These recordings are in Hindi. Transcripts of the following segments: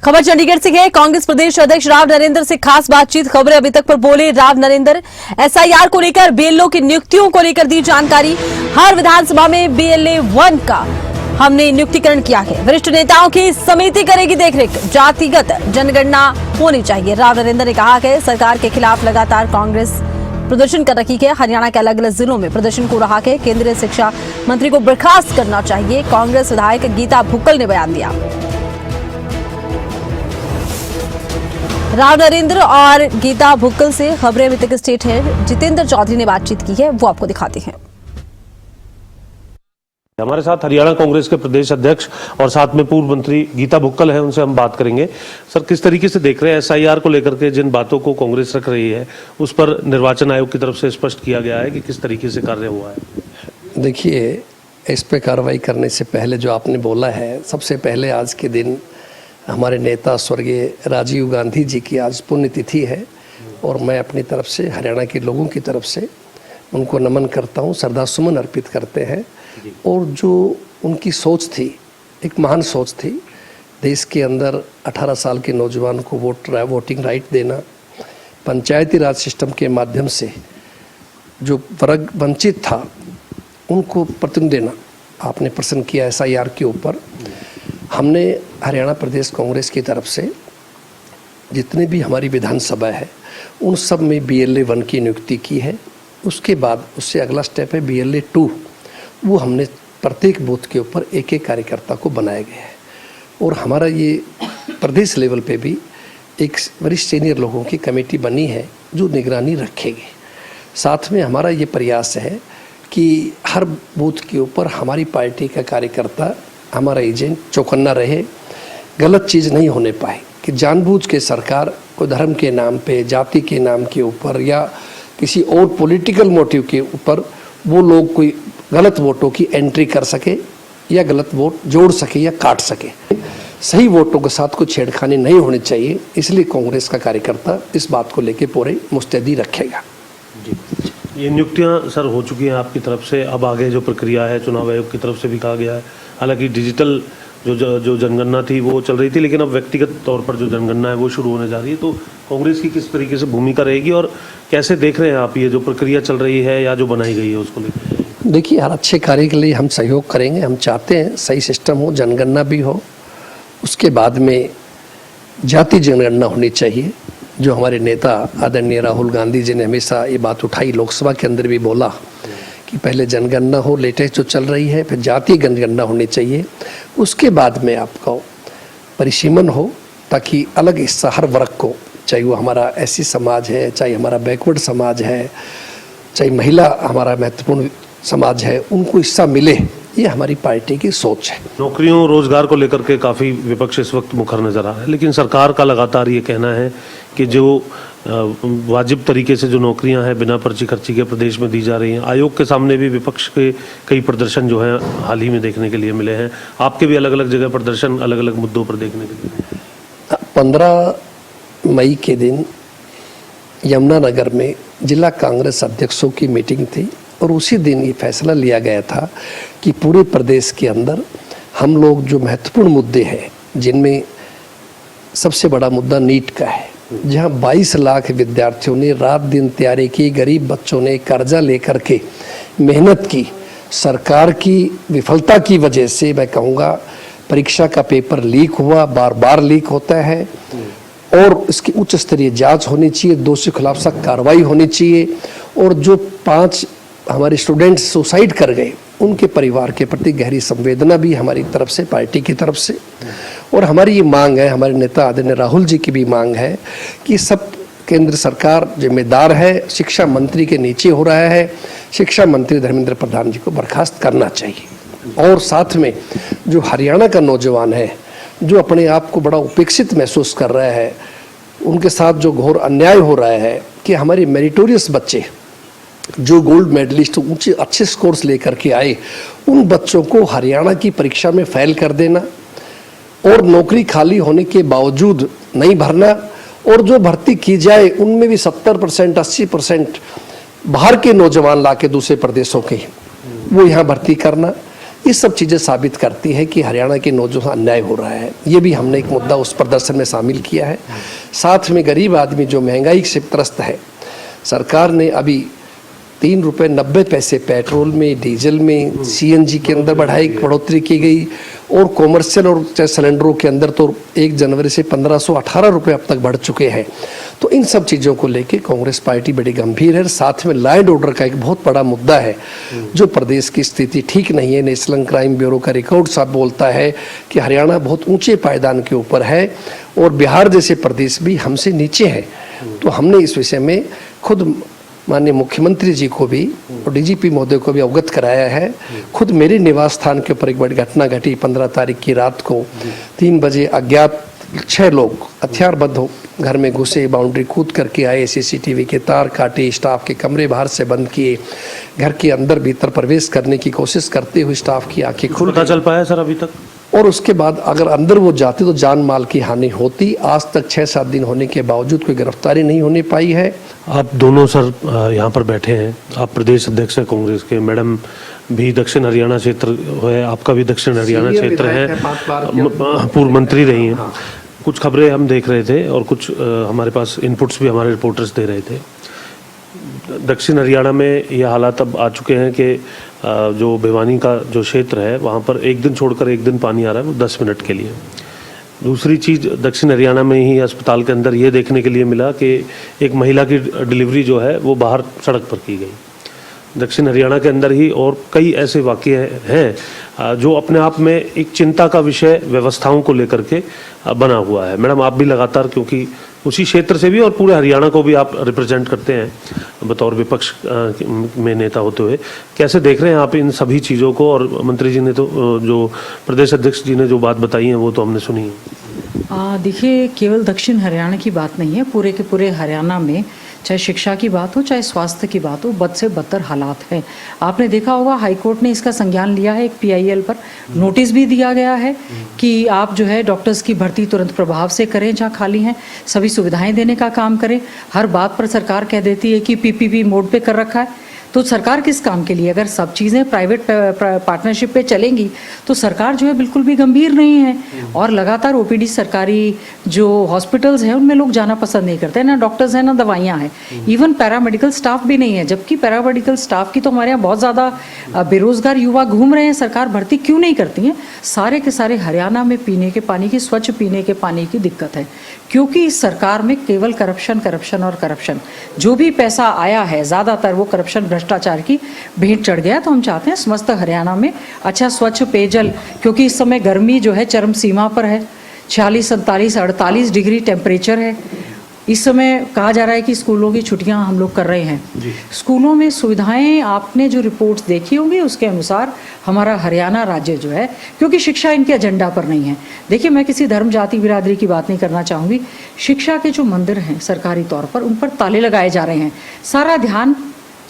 खबर चंडीगढ़ से है। कांग्रेस प्रदेश अध्यक्ष राव नरेंद्र से खास बातचीत। खबरें अभी तक पर बोले राव नरेंद्र। एसआईआर को लेकर बीएलओ की नियुक्तियों को लेकर दी जानकारी। हर विधानसभा में बीएलए 1 का हमने नियुक्तिकरण किया है। वरिष्ठ नेताओं की समिति करेगी देखरेख। जातिगत जनगणना होनी चाहिए। राव नरेंद्र ने कहा कि सरकार के खिलाफ लगातार कांग्रेस प्रदर्शन कर रही है। हरियाणा के अलग अलग जिलों में प्रदर्शन हो रहा है। केंद्रीय शिक्षा मंत्री को बर्खास्त करना चाहिए, कांग्रेस विधायक गीता भुक्कल ने बयान दिया। राव नरेंद्र और गीता भुक्कल से खबरें अभी तक स्टेट हेड जितेंद्र चौधरी ने बातचीत की है, वो आपको दिखाते हैं। हमारे साथ हरियाणा कांग्रेस के प्रदेश अध्यक्ष और साथ में पूर्व मंत्री गीता भुक्कल हैं, उनसे हम बात करेंगे। सर, किस तरीके से देख रहे हैं एसआईआर को लेकर के जिन बातों को कांग्रेस रख रही है, उस पर निर्वाचन आयोग की तरफ से स्पष्ट किया गया है कि किस तरीके से कार्य हुआ है? देखिए, इस पे कार्रवाई करने से पहले जो आपने बोला है, सबसे पहले आज के दिन हमारे नेता स्वर्गीय राजीव गांधी जी की आज पुण्यतिथि है और मैं अपनी तरफ से हरियाणा के लोगों की तरफ से उनको नमन करता हूँ, श्रद्धा सुमन अर्पित करते हैं। और जो उनकी सोच थी, एक महान सोच थी, देश के अंदर 18 साल के नौजवान को वोटिंग राइट देना, पंचायती राज सिस्टम के माध्यम से जो वर्ग वंचित था उनको प्रतिनिधि देना आपने प्रश्न किया एसआईआर के ऊपर। हमने हरियाणा प्रदेश कांग्रेस की तरफ से जितने भी हमारी विधानसभा है उन सब में बीएलए 1 की नियुक्ति की है। उसके बाद उससे अगला स्टेप है बीएलए 2। वो हमने प्रत्येक बूथ के ऊपर एक एक कार्यकर्ता को बनाया गया है और हमारा ये प्रदेश लेवल पे भी एक वरिष्ठ सीनियर लोगों की कमेटी बनी है जो निगरानी रखेगी। साथ में हमारा ये प्रयास है कि हर बूथ के ऊपर हमारी पार्टी का कार्यकर्ता, हमारा एजेंट चौकन्ना रहे, गलत चीज़ नहीं होने पाए कि जानबूझ के सरकार को धर्म के नाम पे, जाति के नाम के ऊपर या किसी और पॉलिटिकल मोटिव के ऊपर वो लोग कोई गलत वोटों की एंट्री कर सके या गलत वोट जोड़ सके या काट सके। सही वोटों के साथ कोई छेड़खानी नहीं होनी चाहिए, इसलिए कांग्रेस का कार्यकर्ता इस बात को लेकर पूरे मुस्तैदी रखेगा। ये नियुक्तियां सर हो चुकी हैं आपकी तरफ से, अब आगे जो प्रक्रिया है चुनाव आयोग की तरफ से भी कहा गया है। हालांकि डिजिटल जो जनगणना थी वो चल रही थी, लेकिन अब व्यक्तिगत तौर पर जो जनगणना है वो शुरू होने जा रही है। तो कांग्रेस की किस तरीके से भूमिका रहेगी और कैसे देख रहे हैं आप ये जो प्रक्रिया चल रही है या जो बनाई गई है उसको लेकर? देखिए, हर अच्छे कार्य के लिए हम सहयोग करेंगे। हम चाहते हैं सही सिस्टम हो, जनगणना भी हो, उसके बाद में जाति जनगणना होनी चाहिए। जो हमारे नेता आदरणीय राहुल गांधी जी ने हमेशा ये बात उठाई, लोकसभा के अंदर भी बोला कि पहले जनगणना हो, लेटेस्ट जो चल रही है, फिर जातीय जनगणना होनी चाहिए, उसके बाद में आपका परिसीमन हो, ताकि अलग हिस्सा हर वर्ग को, चाहे वो हमारा एससी समाज है, चाहे हमारा बैकवर्ड समाज है, चाहे महिला हमारा महत्वपूर्ण समाज है, उनको हिस्सा मिले। ये हमारी पार्टी की सोच है। नौकरियों रोजगार को लेकर के काफ़ी विपक्ष इस वक्त मुखर नजर आ रहा है, लेकिन सरकार का लगातार ये कहना है कि जो वाजिब तरीके से जो नौकरियां हैं बिना पर्ची खर्ची के प्रदेश में दी जा रही हैं। आयोग के सामने भी विपक्ष के कई प्रदर्शन जो हैं हाल ही में देखने के लिए मिले हैं। आपके भी अलग अलग जगह प्रदर्शन अलग अलग मुद्दों पर देखने के लिए। 15 मई के दिन यमुनानगर में जिला कांग्रेस अध्यक्षों की मीटिंग थी और उसी दिन ये फैसला लिया गया था कि पूरे प्रदेश के अंदर हम लोग जो महत्वपूर्ण मुद्दे हैं, जिनमें सबसे बड़ा मुद्दा नीट का है, जहां 22 लाख विद्यार्थियों ने रात दिन तैयारी की, गरीब बच्चों ने कर्जा लेकर के मेहनत की, सरकार की विफलता की वजह से मैं कहूँगा परीक्षा का पेपर लीक हुआ, बार बार लीक होता है और इसकी उच्च स्तरीय जांच होनी चाहिए, दोषी के खिलाफ सख्त कार्रवाई होनी चाहिए। और जो 5 हमारे स्टूडेंट्स सुसाइड कर गए, उनके परिवार के प्रति गहरी संवेदना भी हमारी तरफ से, पार्टी की तरफ से। और हमारी ये मांग है, हमारे नेता आदरणीय राहुल जी की भी मांग है कि सब केंद्र सरकार जिम्मेदार है, शिक्षा मंत्री के नीचे हो रहा है, शिक्षा मंत्री धर्मेंद्र प्रधान जी को बर्खास्त करना चाहिए। और साथ में जो हरियाणा का नौजवान है, जो अपने आप को बड़ा उपेक्षित महसूस कर रहा है, उनके साथ जो घोर अन्याय हो रहा है कि हमारे मेरिटोरियस बच्चे जो गोल्ड मेडलिस्ट ऊंचे अच्छे स्कोर्स लेकर के आए, उन बच्चों को हरियाणा की परीक्षा में फेल कर देना और नौकरी खाली होने के बावजूद नहीं भरना, और जो भर्ती की जाए उनमें भी 70% 80% बाहर के नौजवान लाके दूसरे प्रदेशों के वो यहाँ भर्ती करना, ये सब चीज़ें साबित करती है कि हरियाणा के नौजवान अन्याय हो रहा है। ये भी हमने एक मुद्दा उस प्रदर्शन में शामिल किया है। साथ में गरीब आदमी जो महंगाई से त्रस्त है, सरकार ने अभी 3 रुपये 90 पैसे पेट्रोल में, डीजल में, CNG के अंदर बढ़ोतरी की गई और कॉमर्शियल और सिलेंडरों के अंदर तो 1 जनवरी से 1518 रुपये अब तक बढ़ चुके हैं। तो इन सब चीज़ों को लेके कांग्रेस पार्टी बड़ी गंभीर है। साथ में लॉ एंड ऑर्डर का एक बहुत बड़ा मुद्दा है, जो प्रदेश की स्थिति ठीक नहीं है। नेशनल क्राइम ब्यूरो का रिकॉर्ड साफ बोलता है कि हरियाणा बहुत ऊंचे पायदान के ऊपर है और बिहार जैसे प्रदेश भी हमसे नीचे है। तो हमने इस विषय में खुद माननीय मुख्यमंत्री जी को भी और DGP महोदय को भी अवगत कराया है। खुद मेरे निवास स्थान के ऊपर एक बड़ी घटना घटी 15 तारीख की रात को। 3 बजे अज्ञात 6 लोग हथियारबद्ध हो घर में घुसे, बाउंड्री कूद करके आए, CCTV के तार काटे, स्टाफ के कमरे बाहर से बंद किए, घर के अंदर भीतर प्रवेश करने की कोशिश करते हुए स्टाफ की आंखें खुल पता चल पाया सर अभी तक? और उसके बाद अगर अंदर वो जाते तो जान माल की हानि होती। आज तक 6-7 दिन होने के बावजूद कोई गिरफ्तारी नहीं होने पाई है। आप दोनों सर यहाँ पर बैठे हैं, आप प्रदेश अध्यक्ष हैं कांग्रेस के, मैडम भी दक्षिण हरियाणा क्षेत्र है, आपका भी दक्षिण हरियाणा क्षेत्र है, पूर्व मंत्री रही हैं। कुछ खबरें हम देख रहे थे और कुछ हमारे पास इनपुट्स भी हमारे रिपोर्टर्स दे रहे थे। दक्षिण हरियाणा में ये हालात अब आ चुके हैं कि जो भिवानी का जो क्षेत्र है वहाँ पर एक दिन छोड़कर एक दिन पानी आ रहा है, वो 10 मिनट के लिए। दूसरी चीज़, दक्षिण हरियाणा में ही अस्पताल के अंदर ये देखने के लिए मिला कि एक महिला की डिलीवरी जो है वो बाहर सड़क पर की गई। दक्षिण हरियाणा के अंदर ही और कई ऐसे वाक़ये हैं जो अपने आप में एक चिंता का विषय व्यवस्थाओं को लेकर के बना हुआ है। मैडम, आप भी लगातार, क्योंकि उसी क्षेत्र से भी और पूरे हरियाणा को भी आप रिप्रेजेंट करते हैं बतौर विपक्ष में नेता होते हुए, कैसे देख रहे हैं आप इन सभी चीज़ों को? और मंत्री जी ने तो, जो प्रदेश अध्यक्ष जी ने जो बात बताई है वो तो हमने सुनी है। देखिए, केवल दक्षिण हरियाणा की बात नहीं है, पूरे के पूरे हरियाणा में चाहे शिक्षा की बात हो, चाहे स्वास्थ्य की बात हो, बद से बदतर हालात हैं। आपने देखा होगा हाईकोर्ट ने इसका संज्ञान लिया है, एक PIL पर नोटिस भी दिया गया है कि आप जो है डॉक्टर्स की भर्ती तुरंत प्रभाव से करें, जहाँ खाली हैं सभी सुविधाएं देने का काम करें। हर बात पर सरकार कह देती है कि PPP मोड पे कर रखा है, तो सरकार किस काम के लिए? अगर सब चीज़ें प्राइवेट पार्टनरशिप पे चलेंगी तो सरकार जो है बिल्कुल भी गंभीर नहीं है। और लगातार OPD सरकारी जो हॉस्पिटल्स हैं उनमें लोग जाना पसंद नहीं करते, ना डॉक्टर्स हैं ना दवाइयाँ हैं, इवन पैरामेडिकल स्टाफ भी नहीं है। जबकि पैरामेडिकल स्टाफ की तो हमारे यहाँ बहुत ज़्यादा बेरोजगार युवा घूम रहे हैं, सरकार भर्ती क्यों नहीं करती है? सारे के सारे हरियाणा में पीने के पानी की, स्वच्छ पीने के पानी की दिक्कत है, क्योंकि इस सरकार में केवल करप्शन और करप्शन। जो भी पैसा आया है ज़्यादातर वो करप्शन, भ्रष्टाचार की भेंट चढ़ गया। तो हम चाहते हैं समस्त हरियाणा में अच्छा स्वच्छ पेयजल, क्योंकि इस समय गर्मी जो है चरम सीमा पर है, 46, 47, 48 डिग्री टेम्परेचर है। इस समय कहा जा रहा है कि स्कूलों की छुट्टियां हम लोग कर रहे हैं। स्कूलों में सुविधाएं, आपने जो रिपोर्ट्स देखी होंगी उसके अनुसार हमारा हरियाणा राज्य जो है, क्योंकि शिक्षा इनके एजेंडा पर नहीं है। देखिए, मैं किसी धर्म, जाति, बिरादरी की बात नहीं करना चाहूँगी। शिक्षा के जो मंदिर हैं सरकारी तौर पर, उन पर ताले लगाए जा रहे हैं। सारा ध्यान,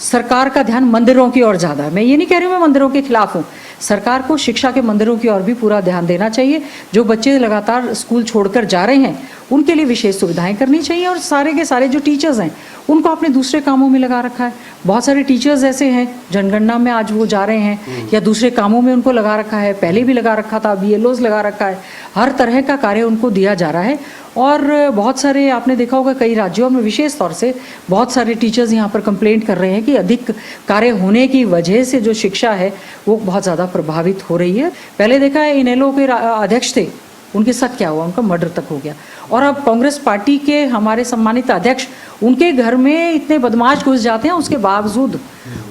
सरकार का ध्यान मंदिरों की ओर ज़्यादा है। मैं ये नहीं कह रही हूँ मैं मंदिरों के खिलाफ हूँ, सरकार को शिक्षा के मंदिरों की ओर भी पूरा ध्यान देना चाहिए। जो बच्चे लगातार स्कूल छोड़कर जा रहे हैं उनके लिए विशेष सुविधाएं करनी चाहिए। और सारे के सारे जो टीचर्स हैं उनको अपने दूसरे कामों में लगा रखा है। बहुत सारे टीचर्स ऐसे हैं जनगणना में आज वो जा रहे हैं या दूसरे कामों में उनको लगा रखा है, पहले भी लगा रखा था, BLOs लगा रखा है, हर तरह का कार्य उनको दिया जा रहा है। और बहुत सारे, आपने देखा होगा कई राज्यों में विशेष तौर से बहुत सारे टीचर्स यहाँ पर कंप्लेंट कर रहे हैं कि अधिक कार्य होने की वजह से जो शिक्षा है वो बहुत ज़्यादा प्रभावित हो रही है। पहले देखा है इनेलो के अध्यक्ष थे, उनके साथ क्या हुआ, उनका मर्डर तक हो गया। और अब कांग्रेस पार्टी के हमारे सम्मानित अध्यक्ष, उनके घर में इतने बदमाश घुस जाते हैं, उसके बावजूद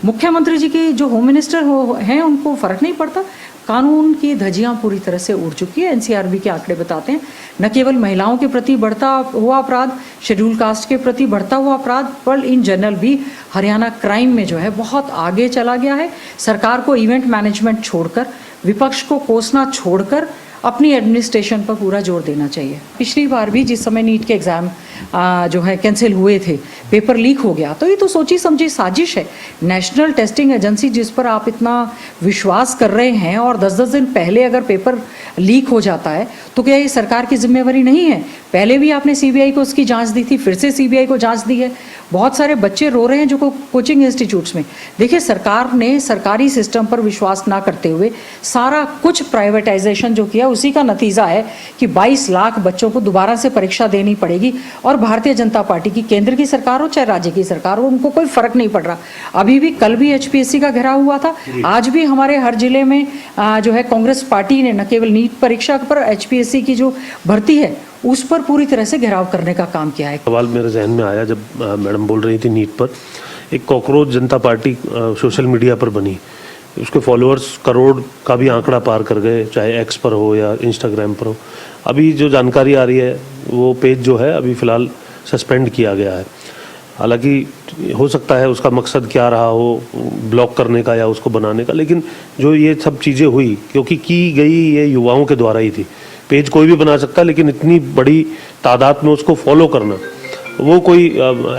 मुख्यमंत्री जी की जो होम मिनिस्टर हैं उनको फर्क नहीं पड़ता। कानून की धज्जियां पूरी तरह से उड़ चुकी है। NCRB के आंकड़े बताते हैं न केवल महिलाओं के प्रति बढ़ता हुआ अपराध, शेड्यूल कास्ट के प्रति बढ़ता हुआ अपराध, पर इन जनरल भी हरियाणा क्राइम में जो है बहुत आगे चला गया है। सरकार को इवेंट मैनेजमेंट छोड़कर, विपक्ष को कोसना छोड़कर अपनी एडमिनिस्ट्रेशन पर पूरा जोर देना चाहिए। पिछली बार भी जिस समय नीट के एग्ज़ाम जो है कैंसिल हुए थे, पेपर लीक हो गया, तो ये तो सोची समझी साजिश है। नेशनल टेस्टिंग एजेंसी जिस पर आप इतना विश्वास कर रहे हैं और 10-10 दिन पहले अगर पेपर लीक हो जाता है तो क्या ये सरकार की जिम्मेवारी नहीं है? पहले भी आपने सीबीआई को उसकी जांच दी थी, फिर से सीबीआई को जांच दी है। बहुत सारे बच्चे रो रहे हैं जो कोचिंग इंस्टीट्यूट्स में। देखिए, सरकार ने सरकारी सिस्टम पर विश्वास ना करते हुए सारा कुछ प्राइवेटाइजेशन जो किया, उसी का नतीजा है कि 22 लाख बच्चों को दोबारा से परीक्षा देनी पड़ेगी। और भारतीय जनता पार्टी की केंद्र की सरकार हो चाहे राज्य की सरकार हो, उनको कोई फर्क नहीं पड़ रहा। अभी भी कल भी एचपीएससी का घेराव हुआ था, आज भी हमारे हर जिले में जो है कांग्रेस पार्टी ने न केवल नीट परीक्षा पर, एचपीएससी की जो भर्ती है उस पर पूरी तरह से घेराव करने का काम किया है। सवाल मेरे जहन में आया जब मैडम बोल रही थी नीट पर। एक कॉकरोच जनता पार्टी सोशल मीडिया पर बनी, उसके फॉलोअर्स करोड़ का भी आंकड़ा पार कर गए, चाहे एक्स पर हो या इंस्टाग्राम पर हो। अभी जो जानकारी आ रही है वो पेज जो है अभी फ़िलहाल सस्पेंड किया गया है। हालांकि हो सकता है उसका मकसद क्या रहा हो, ब्लॉक करने का या उसको बनाने का, लेकिन जो ये सब चीज़ें हुई क्योंकि की गई ये युवाओं के द्वारा ही थी। पेज कोई भी बना सकता है, लेकिन इतनी बड़ी तादाद में उसको फॉलो करना, वो कोई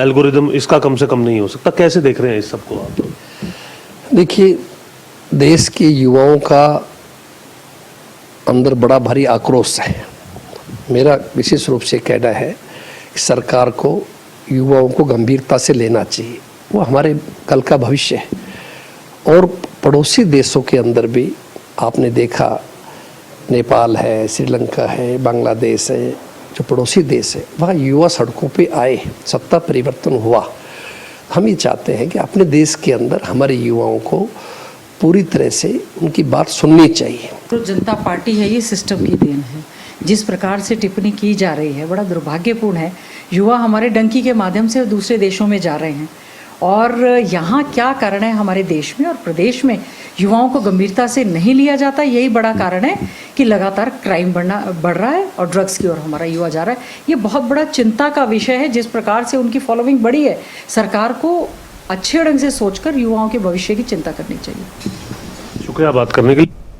एल्गोरिदम इसका कम से कम नहीं हो सकता। कैसे देख रहे हैं इस सबको आप? देखिए, देश के युवाओं का अंदर बड़ा भारी आक्रोश है। मेरा विशेष रूप से कहना है कि सरकार को युवाओं को गंभीरता से लेना चाहिए। वो हमारे कल का भविष्य है। और पड़ोसी देशों के अंदर भी आपने देखा, नेपाल है, श्रीलंका है, बांग्लादेश है, जो पड़ोसी देश है, वहाँ युवा सड़कों पे आए, सत्ता परिवर्तन हुआ। हम ये चाहते हैं कि अपने देश के अंदर हमारे युवाओं को पूरी तरह से उनकी बात सुननी चाहिए। तो जनता पार्टी है, ये सिस्टम की देन है। जिस प्रकार से टिप्पणी की जा रही है बड़ा दुर्भाग्यपूर्ण है। युवा हमारे डंकी के माध्यम से दूसरे देशों में जा रहे हैं, और यहाँ क्या कारण है हमारे देश में और प्रदेश में युवाओं को गंभीरता से नहीं लिया जाता। यही बड़ा कारण है कि लगातार क्राइम बढ़ रहा है और ड्रग्स की ओर हमारा युवा जा रहा है। ये बहुत बड़ा चिंता का विषय है। जिस प्रकार से उनकी फॉलोइंग बढ़ी है, सरकार को अच्छे ढंग से सोचकर युवाओं के भविष्य की चिंता करनी चाहिए। शुक्रिया बात करने के लिए।